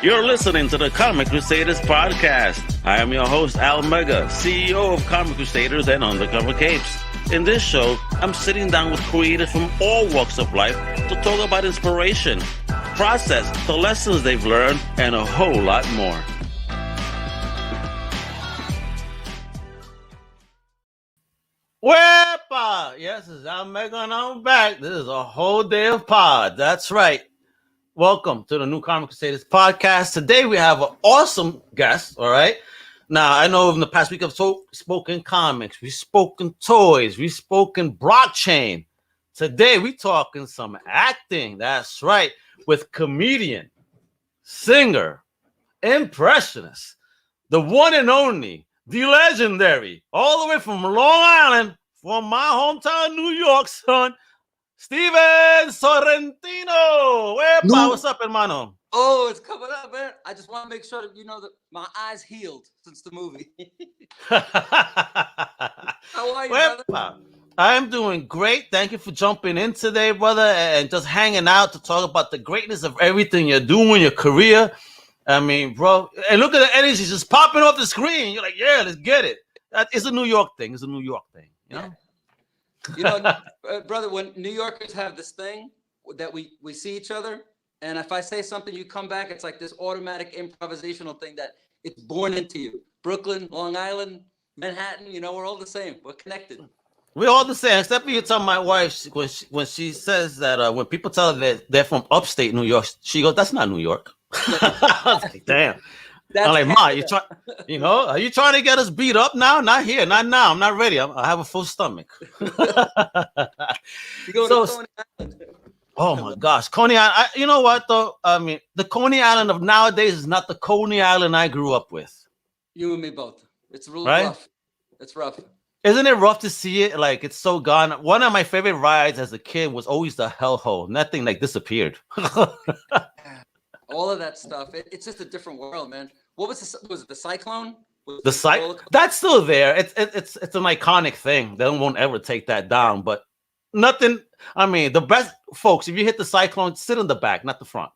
You're listening to the Comic Crusaders Podcast. I am your host, Al Mega, CEO of Comic Crusaders and Undercover Capes. In this show, I'm sitting down with creators from all walks of life to talk about inspiration, process, the lessons they've learned, and a whole lot more. Wepa! Yes, it's Al Mega and I'm back. This is a whole day of pod. That's right. Welcome to the new Comic Crusaders Podcast. Today we have an awesome guest, all right? Now, I know in the past week I've spoken comics, we've spoken toys, we've spoken blockchain. Today we talking some acting, that's right, with comedian, singer, impressionist, the one and only, the legendary, all the way from Long Island, from my hometown, New York, son, Stephen Sorrentino. What's up, hermano? Oh, it's coming up, man. I just want to make sure that you know that my eyes healed since the movie. How are you, brother? I am doing great. Thank you for jumping in today, brother, and just hanging out to talk about the greatness of everything you're doing, your career. I mean, bro, and look at the energy just popping off the screen. You're like, yeah, let's get it. It's a New York thing. It's a New York thing, you know? Yeah. You know, brother, when New Yorkers have this thing that we see each other, and if I say something, you come back, it's like this automatic improvisational thing that it's born into you. Brooklyn, Long Island, Manhattan, you know, we're all the same. We're connected. We're all the same, except for you tell my wife when she says that when people tell her that they're from upstate New York, she goes, "That's not New York." I was like, damn. I'm like, Ma, are you trying to get us beat up now? Not here, not now. I'm not ready. I have a full stomach. You go to Coney Island. Oh my gosh, Coney Island. You know what though? I mean, the Coney Island of nowadays is not the Coney Island I grew up with. You and me both. It's really rough. It's rough. Isn't it rough to see it? Like it's so gone. One of my favorite rides as a kid was always the hellhole. Nothing like disappeared. All of that stuff. It's just a different world, man. What was it the Cyclone? That's still there. It's an iconic thing. They won't ever take that down. But nothing. I mean, the best folks. If you hit the Cyclone, sit in the back, not the front.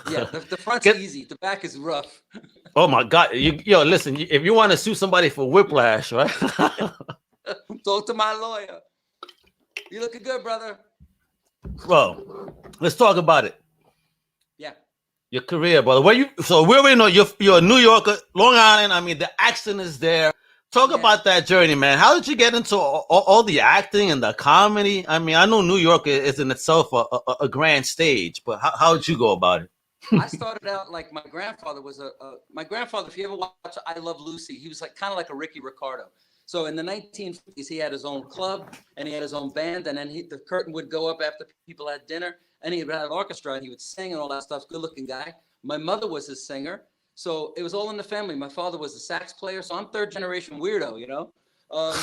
Yeah, the front's easy. The back is rough. Oh my God! Listen. If you want to sue somebody for whiplash, right? Talk to my lawyer. You looking good, brother. Well, let's talk about it. Yeah. Your career, brother. We already know you're a New Yorker, Long Island. I mean, the accent is there. Talk about that journey, man. How did you get into all the acting and the comedy? I mean, I know New York is in itself a grand stage, but how did you go about it? I started out like my grandfather was my grandfather. If you ever watch I Love Lucy, he was like kind of like a Ricky Ricardo. So in the 1950s, he had his own club and he had his own band, and then the curtain would go up after people had dinner. And he had an orchestra and he would sing and all that stuff. Good looking guy. My mother was his singer. So it was all in the family. My father was a sax player. So I'm third generation weirdo, you know. That's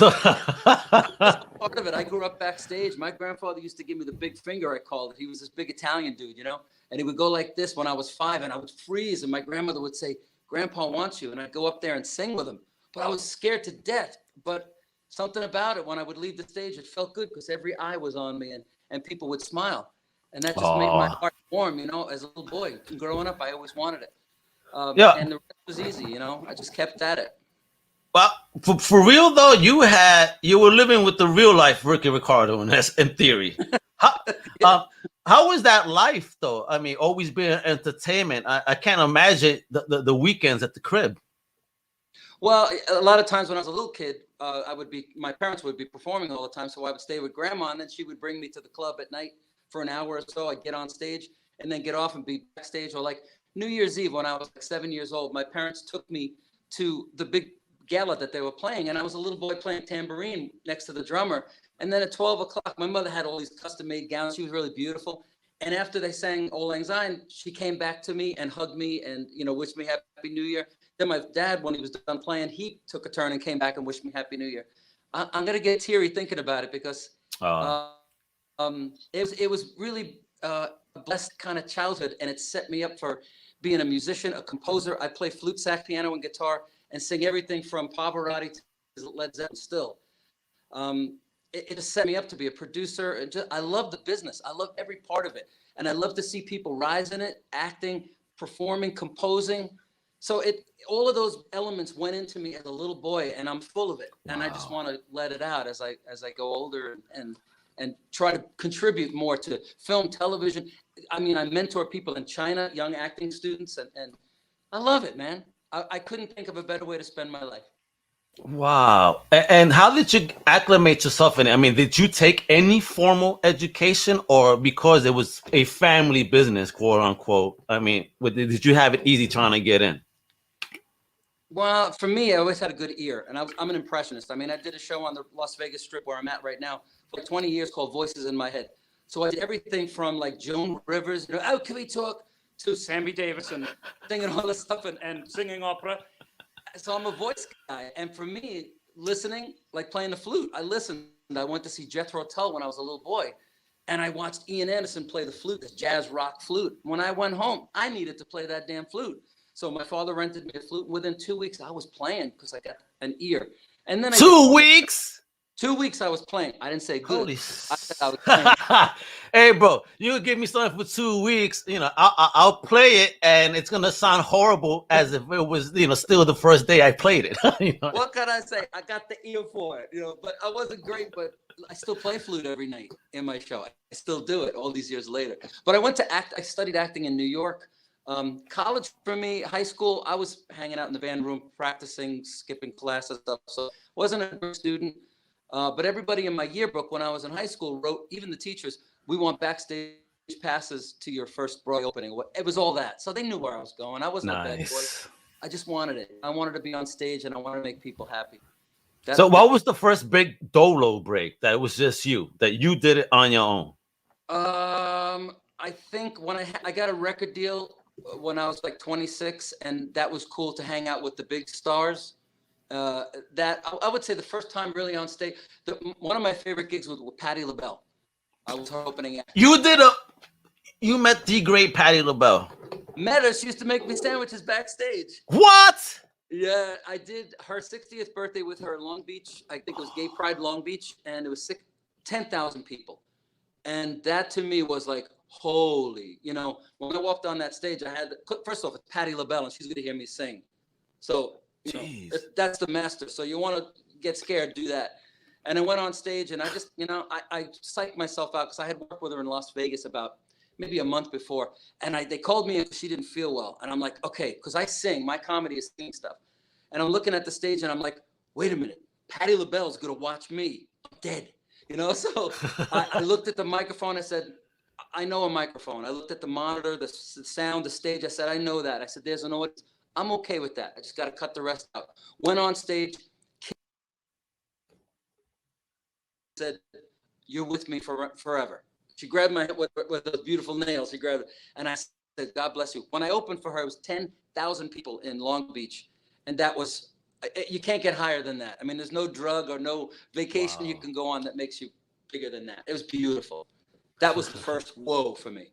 part of it. I grew up backstage. My grandfather used to give me the big finger, I called it. He was this big Italian dude, you know. And he would go like this when I was 5 and I would freeze. And my grandmother would say, "Grandpa wants you." And I'd go up there and sing with him. But I was scared to death. But something about it, when I would leave the stage, it felt good because every eye was on me and people would smile. And that just made my heart warm, you know, as a little boy. Growing up, I always wanted it. And the rest was easy, you know. I just kept at it. Well, for real, though, you were living with the real life Ricky Ricardo in theory. How was that life, though? I mean, always being entertainment. I can't imagine the weekends at the crib. Well, a lot of times when I was a little kid, my parents would be performing all the time. So I would stay with grandma and then she would bring me to the club at night. For an hour or so, I'd get on stage and then get off and be backstage. Or like New Year's Eve when I was like 7 years old, my parents took me to the big gala that they were playing. And I was a little boy playing tambourine next to the drummer. And then at 12 o'clock, my mother had all these custom made gowns. She was really beautiful. And after they sang Auld Lang Syne, she came back to me and hugged me and, you know, wished me Happy New Year. Then my dad, when he was done playing, he took a turn and came back and wished me Happy New Year. I'm going to get teary thinking about it because it was really a blessed kind of childhood, and it set me up for being a musician, a composer. I play flute, sax, piano, and guitar, and sing everything from Pavarotti to Led Zeppelin still. It just set me up to be a producer. I love the business. I love every part of it. And I love to see people rise in it, acting, performing, composing. So all of those elements went into me as a little boy, and I'm full of it. And I just want to let it out as I go older and try to contribute more to film, television. I mean, I mentor people in China, young acting students, and I love it, man. I couldn't think of a better way to spend my life. Wow. And how did you acclimate yourself in it? I mean, did you take any formal education, or because it was a family business, quote unquote? I mean, did you have it easy trying to get in? Well, for me, I always had a good ear, and I'm an impressionist. I mean, I did a show on the Las Vegas Strip where I'm at right now for like 20 years called Voices in My Head. So I did everything from like Joan Rivers, oh, can we talk, to Sammy Davis and singing all this stuff and singing opera. So I'm a voice guy. And for me, listening, like playing the flute, I listened. I went to see Jethro Tull when I was a little boy. And I watched Ian Anderson play the flute, this jazz rock flute. When I went home, I needed to play that damn flute. So my father rented me a flute. Within 2 weeks, I was playing because I got an ear. And then 2 weeks? 2 weeks I was playing. I didn't say good. Holy I said I was playing. Hey, bro, you give me something for 2 weeks, I'll play it, and it's gonna sound horrible as if it was, still the first day I played it. What can I say? I got the ear for it, but I wasn't great, but I still play flute every night in my show. I still do it all these years later. But I went to I studied acting in New York. College for me, high school, I was hanging out in the band room, practicing, skipping classes, stuff. So wasn't a good student. But everybody in my yearbook when I was in high school wrote, even the teachers, we want backstage passes to your first Broadway opening. It was all that. So they knew where I was going. I wasn't a bad boy. I just wanted it. I wanted to be on stage and I wanted to make people happy. So what was the first big dolo break that was just you, that you did it on your own? I think when I got a record deal when I was like 26, and that was cool to hang out with the big stars. That I would say the first time really on stage, one of my favorite gigs was with Patti LaBelle. I was her opening act. You met the great Patti LaBelle. Met her. She used to make me sandwiches backstage. What? Yeah, I did her 60th birthday with her in Long Beach. I think it was Gay Pride Long Beach, and it was 10,000 people. And that to me was like, holy, when I walked on that stage, I had, first off, it's Patti LaBelle, and she's going to hear me sing. So, that's the master. So you want to get scared, do that. And I went on stage, and I just, I psyched myself out because I had worked with her in Las Vegas about maybe a month before. And they called me and she didn't feel well. And I'm like, okay, because I sing, my comedy is singing stuff. And I'm looking at the stage and I'm like, wait a minute, Patti LaBelle is going to watch me. I'm dead. So I looked at the microphone. I said, I know a microphone. I looked at the monitor, the sound, the stage. I said, I know that. I said, there's an audience. I'm okay with that. I just got to cut the rest out. Went on stage. Said, you're with me forever. She grabbed my head with those beautiful nails. She grabbed it. And I said, God bless you. When I opened for her, it was 10,000 people in Long Beach. And that was, you can't get higher than that. I mean, there's no drug or no vacation you can go on that makes you bigger than that. It was beautiful. That was the first whoa for me.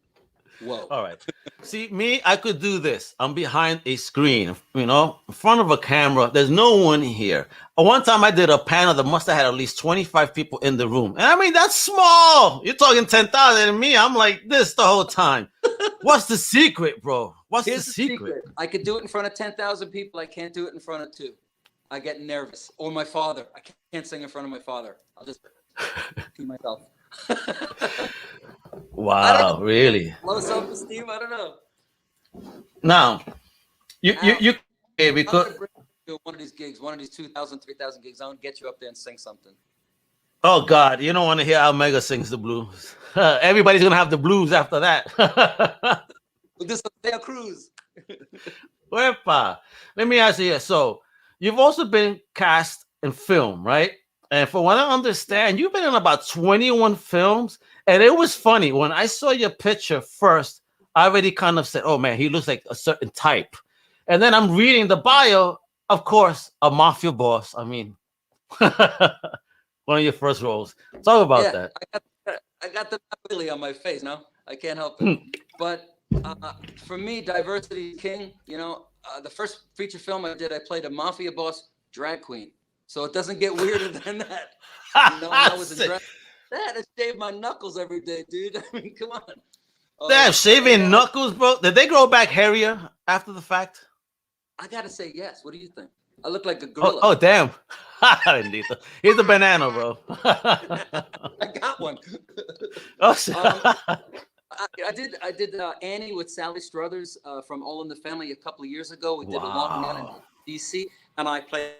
Whoa. All right. See, me, I could do this. I'm behind a screen, in front of a camera. There's no one here. One time I did a panel that must have had at least 25 people in the room. And I mean, that's small. You're talking 10,000 and me, I'm like this the whole time. What's the secret, bro? What's the secret? I could do it in front of 10,000 people. I can't do it in front of 2. I get nervous. Or my father. I can't sing in front of my father. I'll just see myself. Wow, really? Low self-esteem? I don't know. Now, you because one of these gigs, one of these 2,000, 3,000 gigs, I want to get you up there and sing something. Oh God, you don't want to hear how Mega sings the blues. Everybody's gonna have the blues after that. This is their cruise. Let me ask you. So, you've also been cast in film, right? And for what I understand, you've been in about 21 films. And it was funny. When I saw your picture first, I already kind of said, oh, man, he looks like a certain type. And then I'm reading the bio, of course, a mafia boss. I mean, one of your first roles. Talk about that. I got the Billy on my face. No, I can't help it. But for me, diversity is king. The first feature film I did, I played a mafia boss drag queen. So it doesn't get weirder than that. I was in drag. I shaved my knuckles every day, dude. I mean, come Damn, shaving knuckles, bro. Did they grow back hairier after the fact? I gotta say yes. What do you think? I look like a gorilla. Oh damn. Here's a banana, bro. I got one. Oh, shit. I did Annie with Sally Struthers from All in the Family a couple of years ago. We did a long run in DC, and I played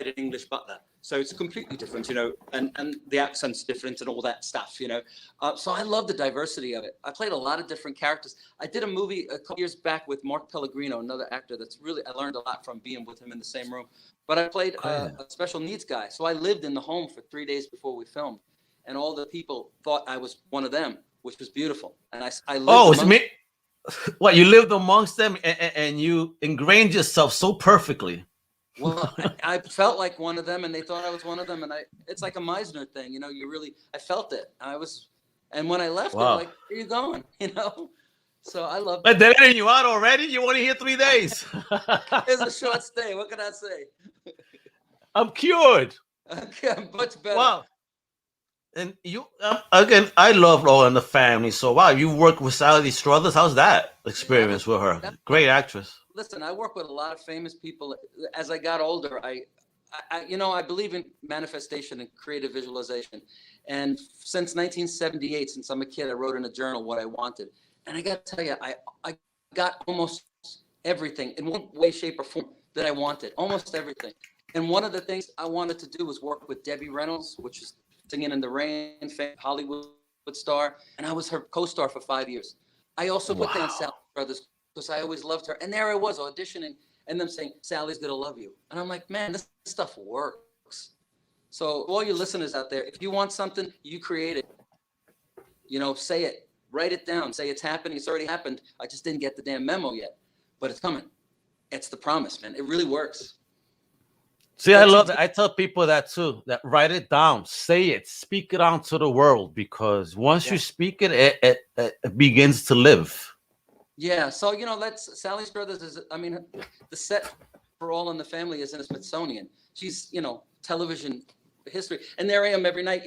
an English butler. So it's completely different, and the accent's different and all that stuff, So I love the diversity of it. I played a lot of different characters. I did a movie a couple years back with Mark Pellegrino, another actor that's really, I learned a lot from being with him in the same room. But I played a special needs guy. So I lived in the home for 3 days before we filmed. And all the people thought I was one of them, which was beautiful. And I lived what, you lived amongst them and you ingrained yourself so perfectly. Well, I felt like one of them, and they thought I was one of them, and it's like a Meisner thing, I felt it. And when I left, they're like, where are you going? So I love it. But they're letting you out already? You want to here 3 days? It's a short stay. What can I say? I'm cured. Okay, much better. Wow. And you, again, I love All in the Family. So, wow, you work with Sally Struthers. How's that experience with her? Great actress. Listen, I work with a lot of famous people. As I got older, I believe in manifestation and creative visualization. And since 1978, since I'm a kid, I wrote in a journal what I wanted. And I got to tell you, I got almost everything in one way, shape, or form that I wanted. Almost everything. And one of the things I wanted to do was work with Debbie Reynolds, which is Singing in the Rain, Hollywood star. And I was her co-star for 5 years. I also put down Sally Struthers, because I always loved her. And there I was auditioning and them saying, Sally's going to love you. And I'm like, man, this stuff works. So all you listeners out there, if you want something, you create it. Say it, write it down, say it's happening. It's already happened. I just didn't get the damn memo yet, but it's coming. It's the promise, man. It really works. See, I love that. I tell people that too, that write it down, say it, speak it out to the world, because once you speak it, it begins to live. Yeah, so Sally Struthers is. The set for All in the Family is in the Smithsonian. She's television history, and there I am every night,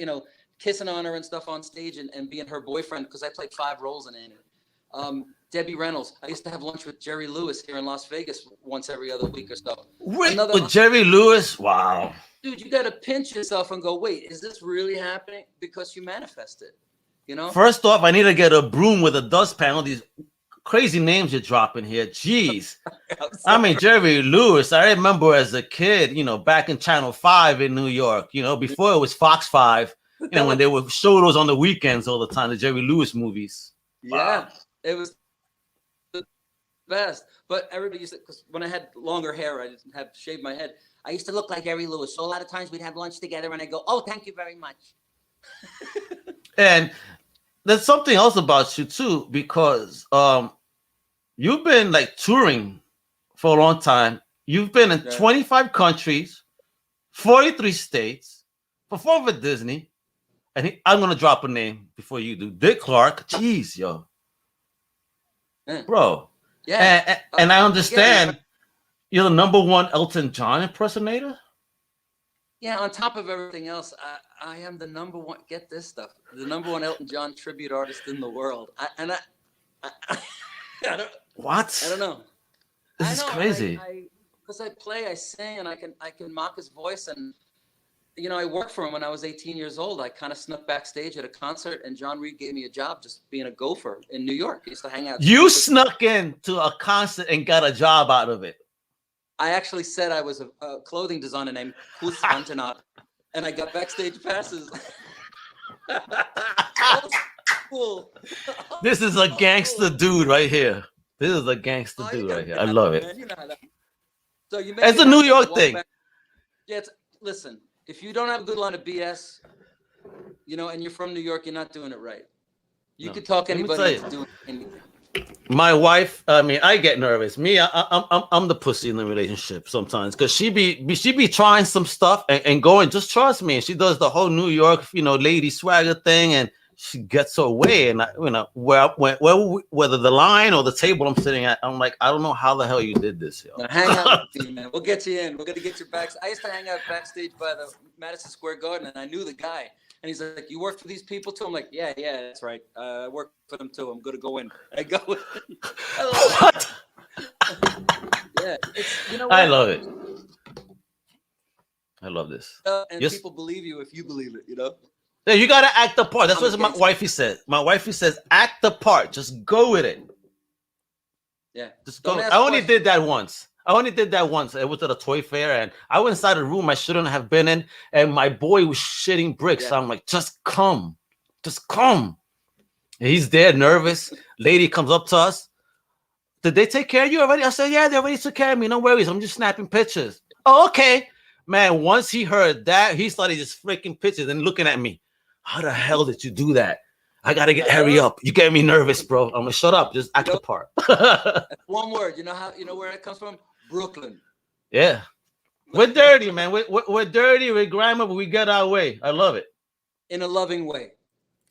kissing on her and stuff on stage, and being her boyfriend, because I played 5 roles in Annie. Debbie Reynolds. I used to have lunch with Jerry Lewis here in Las Vegas once every other week or so. With Jerry Lewis, wow, dude, you got to pinch yourself and go, wait, is this really happening? Because you manifest it. First off, I need to get a broom with a dustpan. All these crazy names you're dropping here. Jeez. Jerry Lewis, I remember as a kid, back in Channel 5 in New York, before it was Fox 5, when they would show those on the weekends all the time, the Jerry Lewis movies. Yeah, it was the best. But everybody used to, because when I had longer hair, I didn't have shaved my head. I used to look like Jerry Lewis. So a lot of times we'd have lunch together and I go, oh, thank you very much. And there's something else about you too, because you've been like touring for a long time. You've been in 25 countries, 43 states, performed with Disney. And I'm gonna drop a name before you do. Dick Clark. Jeez, yo, bro. Yeah. And I understand you're the #1 Elton John impersonator. Yeah. On top of everything else, I am the #1. Get this stuff. The #1 Elton John tribute artist in the world. I don't. What? I don't know. This is crazy. Because I play, I sing, and I can mock his voice. And I worked for him when I was 18 years old. I kind of snuck backstage at a concert, and John Reed gave me a job just being a gopher in New York. He used to hang out. You snuck into a concert and got a job out of it. I actually said I was a clothing designer named Kus Antenat, and I got backstage passes. Cool. This is a gangster dude right here. This is a gangster dude right here. I love it. So it's a New York thing. Yeah, listen. If you don't have a good line of BS, and you're from New York, you're not doing it right. You could talk anybody into doing anything. My wife, I get nervous. I'm the pussy in the relationship sometimes, because she be trying some stuff and going. Just trust me. She does the whole New York, lady swagger thing, and she gets her way. And whether the line or the table I'm sitting at, I'm like, I don't know how the hell you did this, yo. Now, hang out with you, man. We'll get you in. We're gonna get you back. I used to hang out backstage by the Madison Square Garden, and I knew the guy. And he's like, you work for these people too? I'm like, yeah, that's right. I work for them too. I'm going to go in. I go in. I love What? yeah. It's, you know I what? love it. I love this. And Yes. people believe you if you believe it, you know? Yeah, you gotta act the part. That's I'm what my against wifey says. My wifey says, act the part. Just go with it. Yeah. Just Don't go. ask I only questions. did that once. It was at a toy fair, and I went inside a room I shouldn't have been in, and my boy was shitting bricks. Yeah. So I'm like, just come. Just come. And he's there, nervous. Lady comes up to us. Did they take care of you already? I said, yeah, they already took care of me. No worries. I'm just snapping pictures. Oh, okay. Man, once he heard that, he started just freaking pictures and looking at me. How the hell did you do that? I gotta hurry up. You get me nervous, bro. I'm gonna shut up. Just act the part. One word. You know where it comes from? Brooklyn. Yeah. We're dirty, man. We're dirty. We're grimy, but we get our way. I love it. In a loving way.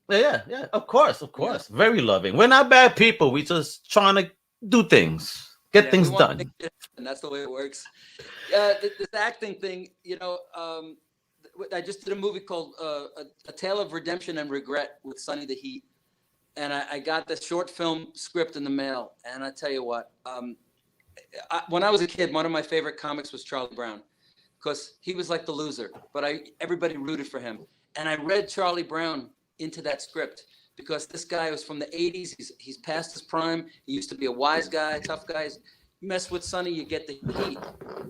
Yeah. Of course. Yeah. Very loving. We're not bad people. We just trying to do things, get things done. And that's the way it works. This acting thing, I just did a movie called A Tale of Redemption and Regret with Sonny the Heat. And I got this short film script in the mail. And I tell you what, when I was a kid, one of my favorite comics was Charlie Brown, because he was like the loser, but everybody rooted for him. And I read Charlie Brown into that script because this guy was from the 80s. He's past his prime. He used to be a wise guy, tough guy. Mess with Sonny, you get the heat.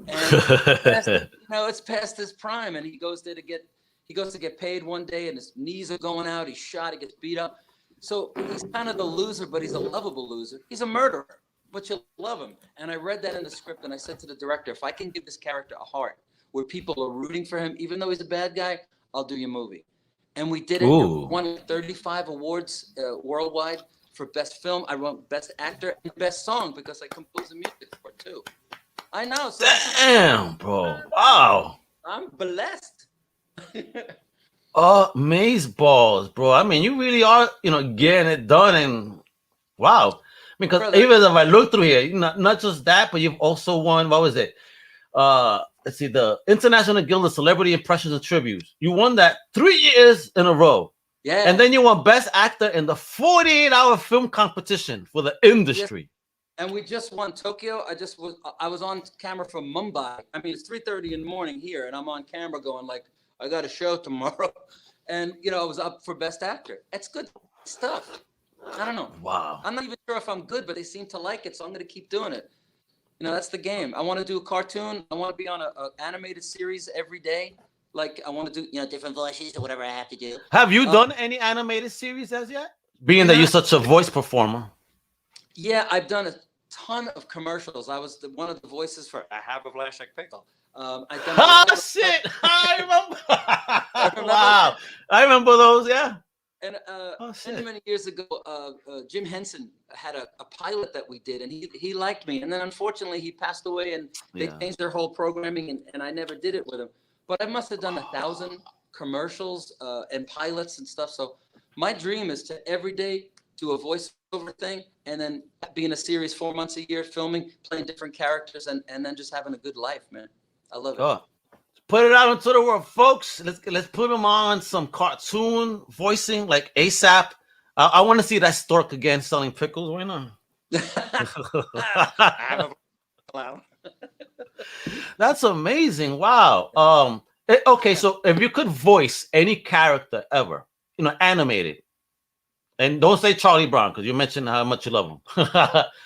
And it's past his prime, and he goes to get paid one day, and his knees are going out. He's shot. He gets beat up. So he's kind of the loser, but he's a lovable loser. He's a murderer, but you love him. And I read that in the script, and I said to the director, if I can give this character a heart where people are rooting for him, even though he's a bad guy, I'll do your movie. And we did it. Ooh. Won 35 awards worldwide for best film. I wrote best actor and best song because I composed the music for it too. I know. So damn, bro. Wow. I'm blessed. Maze balls, bro. I mean, you really are, getting it done. And wow. Because even if I look through here, not just that, but you've also won, what was it? Let's see, the International Guild of Celebrity Impressions and Tributes. You won that 3 years in a row. Yeah. And then you won Best Actor in the 48-hour film competition for the industry. And we just won Tokyo. I was on camera from Mumbai. I mean, it's 3:30 in the morning here, and I'm on camera going like, I got a show tomorrow. And, I was up for Best Actor. It's good stuff. I don't know. Wow. I'm not even sure if I'm good, but they seem to like it, so I'm going to keep doing it. That's the game. I want to do a cartoon. I want to be on an animated series every day. Like, I want to do, different voices or whatever I have to do. Have you done any animated series as yet? Being that you're such a voice performer. Yeah, I've done a ton of commercials. I was one of the voices for I Have a Flashback Pickle. I've done shit! I remember. Wow, I remember those. Yeah. And many years ago, Jim Henson had a pilot that we did, and he liked me. And then unfortunately, he passed away, and they changed their whole programming, and I never did it with him. But I must have done 1,000 commercials and pilots and stuff. So my dream is to every day do a voiceover thing, and then be in a series 4 months a year, filming, playing different characters, and then just having a good life, man. I love it. Oh. Put it out into the world, folks. Let's put them on some cartoon voicing like ASAP. I want to see that stork again selling pickles. Why not? That's amazing. Wow. Okay, so if you could voice any character ever, animated, and don't say Charlie Brown because you mentioned how much you love him.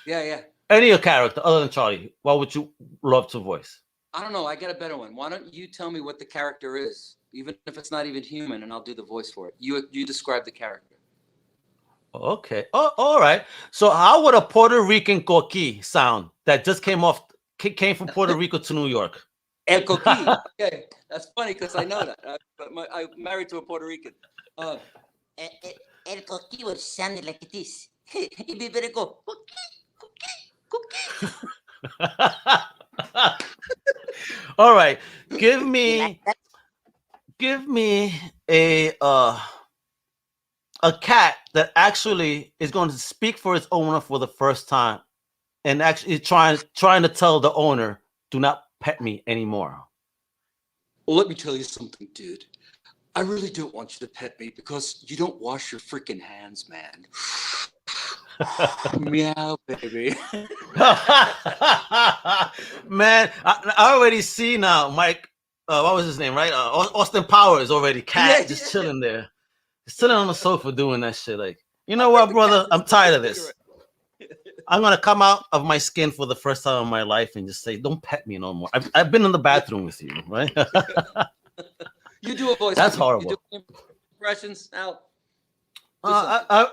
Yeah. Any character other than Charlie, what would you love to voice? I don't know. I got a better one. Why don't you tell me what the character is, even if it's not even human, and I'll do the voice for it. You describe the character. Okay. Oh, all right. So how would a Puerto Rican coqui sound that just came from Puerto Rico to New York? El coqui. Okay, that's funny because I know that. I'm married to a Puerto Rican. El coqui would sound like this. It'd be very good. Coqui. All right, give me a cat that actually is going to speak for its owner for the first time, and actually trying to tell the owner, "Do not pet me anymore." Well, let me tell you something, dude. I really don't want you to pet me because you don't wash your freaking hands, man. Meow, baby. Man, I already see now, Mike. What was his name, right? Austin Powers already. Cat just chilling there. Just sitting on the sofa doing that shit. Like, you know what, brother? I'm tired of this. I'm going to come out of my skin for the first time in my life and just say, don't pet me no more. I've been in the bathroom with you, right? You do a voice. That's horrible. You do impressions out. I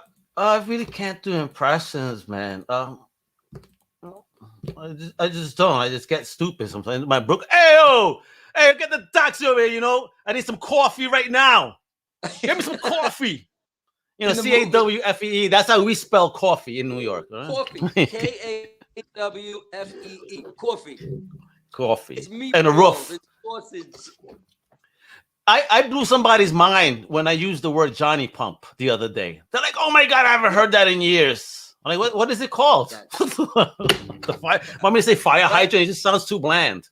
really can't do impressions, man. I just don't. I just get stupid sometimes. My Brooke, hey, get the taxi over here, you know. I need some coffee right now. Give me some coffee. You know, CAWFEE. That's how we spell coffee in New York. Right? Coffee. KAWFEE. Coffee. Coffee. It's meatballs. And a roof. It's sausage. I blew somebody's mind when I used the word Johnny Pump the other day. They're like, "Oh my God, I haven't heard that in years." I'm like, what is it called? The fire. Want me to say fire hydrant? It just sounds too bland.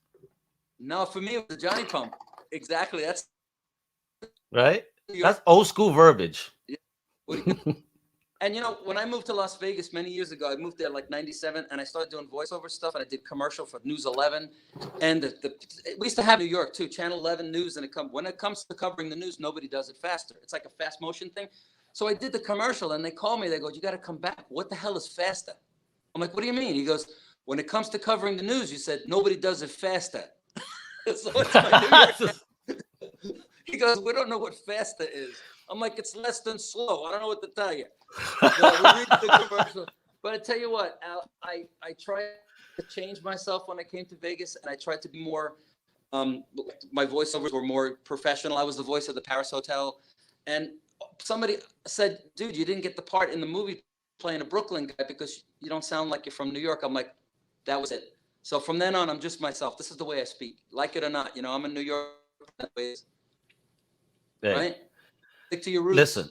No, for me, it was the Johnny Pump. Exactly. That's right. That's old school verbiage. Yeah. And you know, when I moved to Las Vegas many years ago, I moved there like '97, and I started doing voiceover stuff, and I did commercial for News 11, and we used to have New York too, Channel 11 News, and when it comes to covering the news, nobody does it faster. It's like a fast motion thing. So I did the commercial, and they call me. They go, "You got to come back. What the hell is faster?" I'm like, "What do you mean?" He goes, "When it comes to covering the news, you said nobody does it faster." So it's my New York. He goes, "We don't know what faster is." I'm like, "It's less than slow. I don't know what to tell you." So we read the commercial. But I tell you what, Al, I tried to change myself when I came to Vegas, and I tried to be more. My voiceovers were more professional. I was the voice of the Paris Hotel, and somebody said, "Dude, you didn't get the part in the movie playing a Brooklyn guy because you don't sound like you're from New York." I'm like, that was it. So from then on, I'm just myself. This is the way I speak, like it or not. You know, I'm in New York. Right? Stick to your roots. Listen,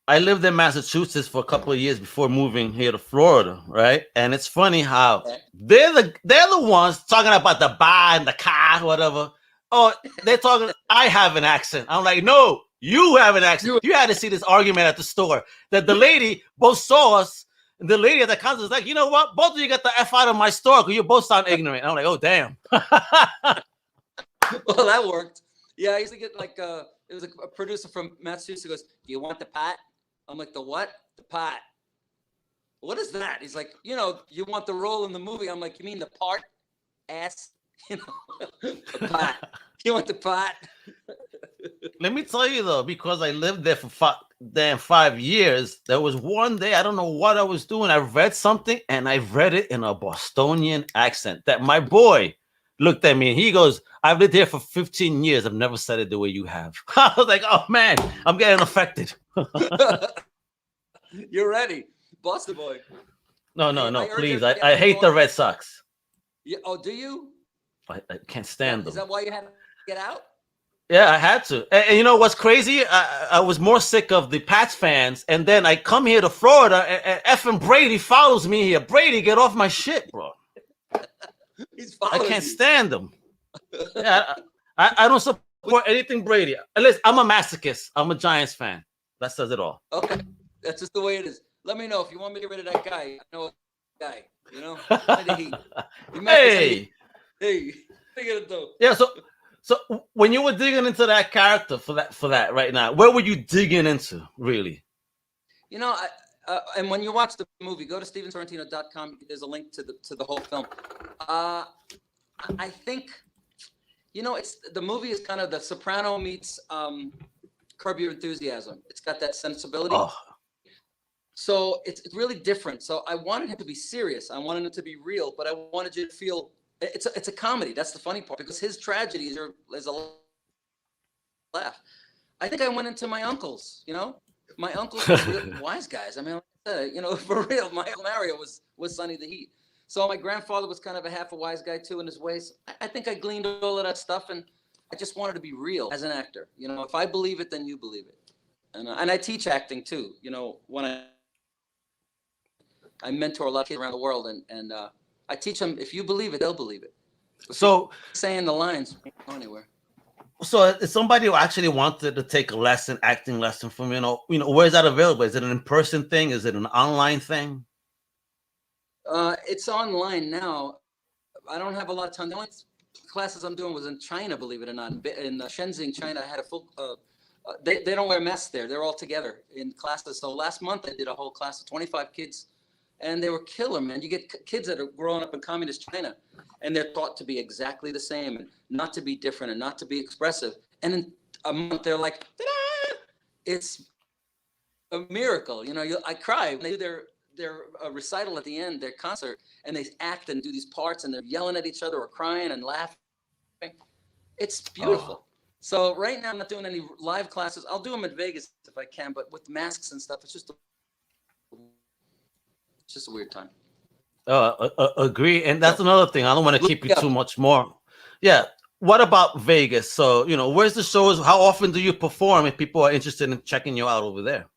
I lived in Massachusetts for a couple of years before moving here to Florida, right? And it's funny how they're the ones talking about the bar and the car, whatever. Oh, they're talking. I have an accent. I'm like, no, you have an accent. You had to see this argument at the store that the lady both saw us. And the lady at the counter was like, "You know what? Both of you get the F out of my store because you both sound ignorant." I'm like, oh damn. Well, that worked. Yeah, I used to get like it was a producer from Massachusetts who goes, "Do you want the pot?" I'm like, "The what?" "The pot." "What is that?" He's like, "You know, you want the role in the movie." I'm like, "You mean the part? Ass?" You know, the pot. You want the pot? Let me tell you though, because I lived there for 5 years, there was one day, I don't know what I was doing. I read something and I read it in a Bostonian accent that my boy looked at me and he goes, "I've lived here for 15 years. I've never said it the way you have." I was like, oh man, I'm getting affected. You're ready. Boston boy. No, please. I hate the Red Sox. Yeah. Oh, do you? I can't stand them. Is that why you had to get out? Yeah, I had to. And you know what's crazy? I was more sick of the Pats fans. And then I come here to Florida and effing Brady follows me here. Brady, get off my shit, bro. I can't stand them. Yeah, I don't support anything Brady. Listen, I'm a masochist. I'm a Giants fan. That says it all. Okay. That's just the way it is. Let me know if you want me to get rid of that guy. I know a guy, you know? Hey. What are you gonna do? Yeah, so when you were digging into that character for that right now, where were you digging into, really? You know, and when you watch the movie, go to StephenSorrentino.com. There's a link to the whole film. I think, you know, the movie is kind of The Soprano meets Curb Your Enthusiasm. It's got that sensibility. Oh. So it's really different. So I wanted him to be serious. I wanted it to be real, but I wanted you to feel it's a comedy. That's the funny part, because his tragedies is a laugh. I think I went into my uncles, you know, my uncles were wise guys. I mean, you know, for real, my Uncle Mario was Sonny the Heat. So my grandfather was kind of a half a wise guy too in his ways. I think I gleaned all of that stuff, and I just wanted to be real as an actor. You know, if I believe it, then you believe it. And I teach acting too. You know, when I mentor a lot of kids around the world, and I teach them, if you believe it, they'll believe it. If so saying the lines, don't go anywhere. So if somebody who actually wanted to take a lesson, acting lesson from where is that available? Is it an in-person thing? Is it an online thing? It's online now. I don't have a lot of time. The only classes I'm doing was in China, believe it or not. In Shenzhen, China, I had a full. They don't wear masks there. They're all together in classes. So last month I did a whole class of 25 kids, and they were killer, man. You get kids that are growing up in communist China, and they're taught to be exactly the same and not to be different and not to be expressive. And in a month they're like, ta-da! It's a miracle. I cry when they do their recital at the end, their concert, and they act and do these parts, and they're yelling at each other or crying and laughing. It's beautiful. Oh. So right now I'm not doing any live classes. I'll do them at Vegas if I can, but with masks and stuff, it's just a weird time. Agree. And that's another thing. I don't want to keep you too much more. Yeah. What about Vegas? So, where's the shows? How often do you perform if people are interested in checking you out over there?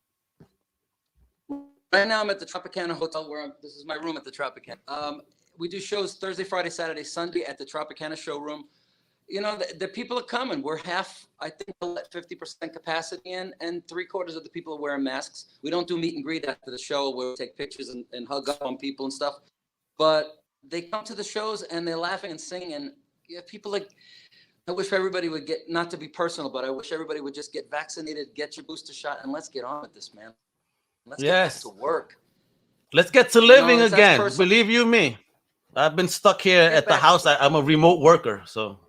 Right now I'm at the Tropicana Hotel this is my room at the Tropicana. We do shows Thursday, Friday, Saturday, Sunday at the Tropicana showroom. The people are coming. We're I think we'll let 50% capacity in, and 3/4 of the people are wearing masks. We don't do meet and greet after the show where we take pictures and hug up on people and stuff. But they come to the shows and they're laughing and singing. And people I wish everybody would not to be personal, but I wish everybody would just get vaccinated, get your booster shot, and let's get on with this, man. Let's get to work. Let's get to living again. Believe you me. I've been stuck here at the house. I'm a remote worker, so.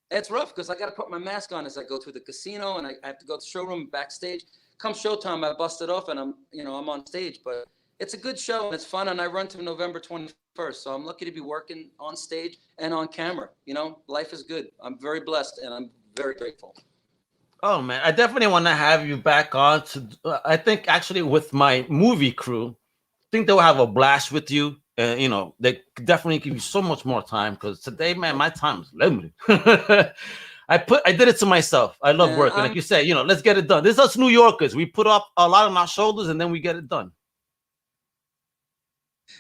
It's rough because I got to put my mask on as I go through the casino, and I have to go to the showroom backstage. Come showtime, I bust it off, and I'm on stage. But it's a good show and it's fun, and I run to November 21st, so I'm lucky to be working on stage and on camera. Life is good. I'm very blessed, and I'm very grateful. Oh man, I definitely want to have you back on. I think actually with my movie crew, I think they'll have a blast with you. They definitely give you so much more time because today, man, my time is limited. I did it to myself. I love working. Like you said, let's get it done. This is us New Yorkers. We put up a lot on our shoulders and then we get it done.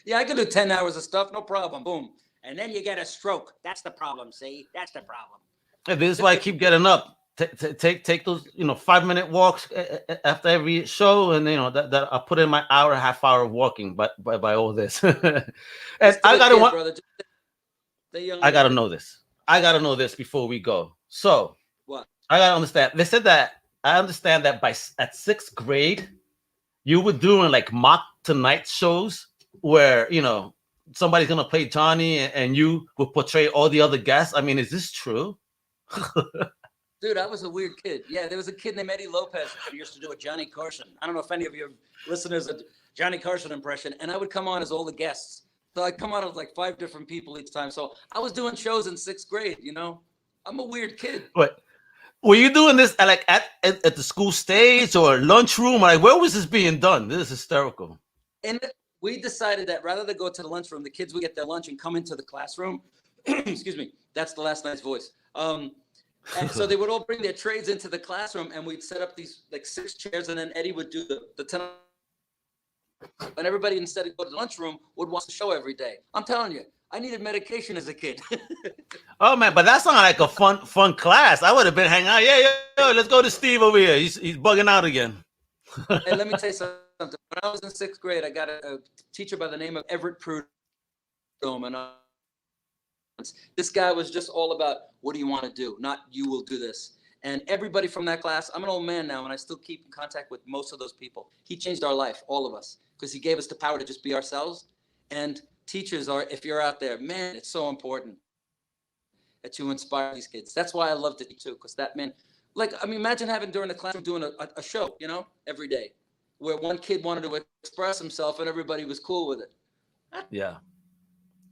Yeah, I can do 10 hours of stuff, no problem. Boom. And then you get a stroke. That's the problem, see? That's the problem. And this is why I keep getting up. Take those 5-minute walks after every show, and that I put in my half hour of walking by all this. And I gotta know this. I gotta know this before we go. So what? I gotta understand. They said that I understand that at 6th grade, you were doing like mock Tonight shows where somebody's gonna play Johnny and you will portray all the other guests. I mean, is this true? Dude, I was a weird kid. Yeah, there was a kid named Eddie Lopez who used to do a Johnny Carson. I don't know if any of your listeners a Johnny Carson impression. And I would come on as all the guests. So I'd come on as like 5 different people each time. So I was doing shows in 6th grade, I'm a weird kid. But were you doing this at the school stage or lunchroom? Like, where was this being done? This is hysterical. And we decided that rather than go to the lunchroom, the kids would get their lunch and come into the classroom. Excuse me. That's the last night's voice. And so they would all bring their trades into the classroom, and we'd set up these like 6 chairs, and then Eddie would do the 10. And everybody, instead of go to the lunchroom, would watch the show every day. I'm telling you, I needed medication as a kid. Oh man, but that's not like a fun class. I would have been hanging out. Yeah, let's go to Steve over here. He's bugging out again. Hey, let me tell you something. When I was in 6th grade, I got a teacher by the name of Everett Prudhomme, and this guy was just all about, what do you want to do? Not you will do this. And everybody from that class, I'm an old man now, and I still keep in contact with most of those people. He changed our life, all of us, because he gave us the power to just be ourselves. And teachers are, if you're out there, man, it's so important that you inspire these kids. That's why I loved it too, because that man, imagine having during the classroom doing a show, every day, where one kid wanted to express himself and everybody was cool with it. Yeah.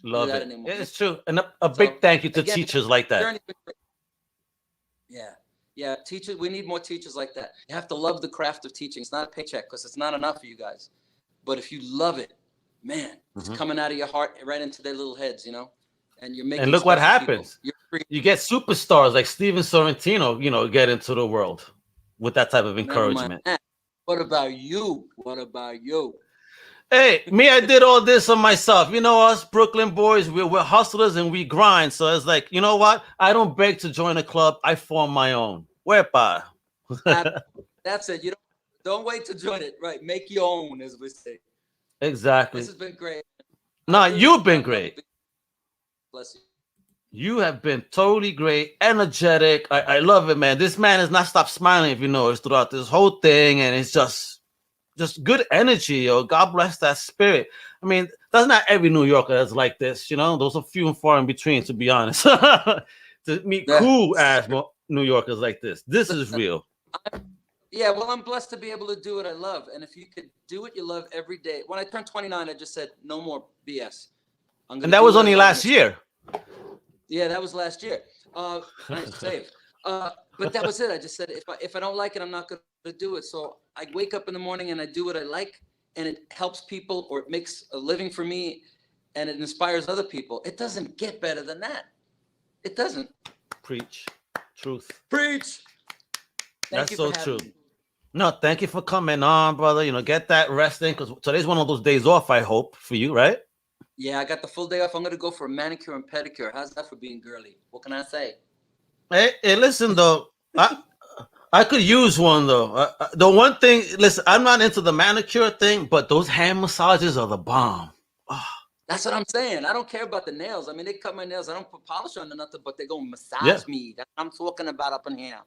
Love it. It's true. And a big thank you to teachers like that. Yeah. Teachers, we need more teachers like that. You have to love the craft of teaching. It's not a paycheck because it's not enough for you guys. But if you love it, man, it's coming out of your heart right into their little heads, and you're making. And look what happens. You get superstars like Stephen Sorrentino, get into the world with that type of encouragement. What about you? Hey, me, I did all this on myself. You know, us Brooklyn boys, we're hustlers and we grind. So it's like, you know what? I don't beg to join a club. I form my own. Wepa. That's it. You don't wait to join it. Right. Make your own, as we say. Exactly. This has been great. No, you've been great. Bless you. You have been totally great, energetic. I love it, man. This man has not stopped smiling, if you notice, throughout this whole thing. And it's just good energy, yo. God bless that spirit. I mean, that's not every New Yorker that's like this, you know. Those are few and far in between, to be honest. To meet cool ass New Yorkers like this. This is real. Yeah, well, I'm blessed to be able to do what I love. And if you could do what you love every day. When I turned 29, I just said, no more BS. And that was only last year. Yeah, that was last year. Nice save. But that was it. I just said, if I don't like it, I'm not going to do it. So I wake up in the morning and I do what I like, and it helps people, or it makes a living for me, and it inspires other people. It doesn't get better than that. It doesn't. Preach. Truth. Preach. That's so true. No, thank you for coming on, brother. You know, get that rest in, because today's one of those days off, I hope, for you, right? Yeah, I got the full day off. I'm going to go for a manicure and pedicure. How's that for being girly? What can I say? Hey, listen, though. I could use one, though. The one thing, listen, I'm not into the manicure thing, but those hand massages are the bomb. Oh. That's what I'm saying. I don't care about the nails. I mean, they cut my nails. I don't put polish on or nothing, but they go massage me. That's what I'm talking about up in here.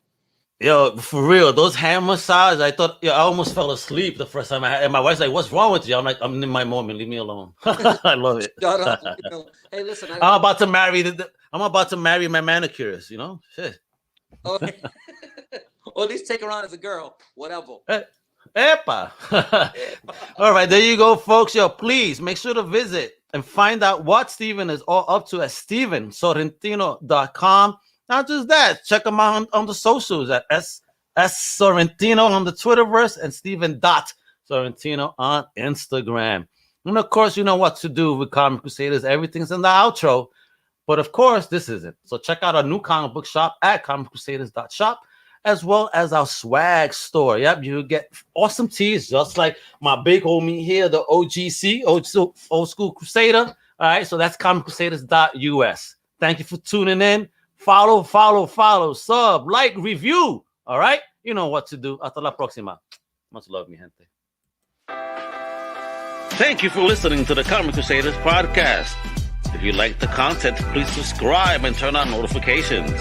Yo, for real, those hand massages, I thought, I almost fell asleep the first time I had, and my wife's like, what's wrong with you? I'm like, I'm in my moment, leave me alone. I love it. Shut up. Hey, listen. I'm about to marry my manicurist, you know? Shit. Oh, or at least take her on as a girl, whatever. Epa. All right, there you go, folks. Yo, please make sure to visit and find out what Stephen is all up to at StephenSorrentino.com. Not just that, check him out on the socials at S Sorrentino on the Twitterverse and Stephen.Sorrentino on Instagram. And of course, you know what to do with Comic Crusaders. Everything's in the outro. But of course, this isn't. So check out our new comic book shop at comiccrusaders.shop, as well as our swag store. Yep, you get awesome tees, just like my big homie here, the OGC, old school Crusader. All right, so that's comiccrusaders.us. Thank you for tuning in. Follow, sub, like, review. All right? You know what to do. Hasta la próxima. Much love, mi gente. Thank you for listening to the Comic Crusaders podcast. If you like the content, please subscribe and turn on notifications.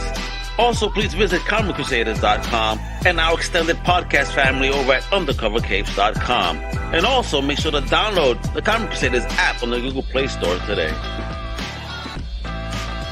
Also, please visit comiccrusaders.com and our extended podcast family over at undercovercapes.com. And also, make sure to download the Comic Crusaders app on the Google Play Store today.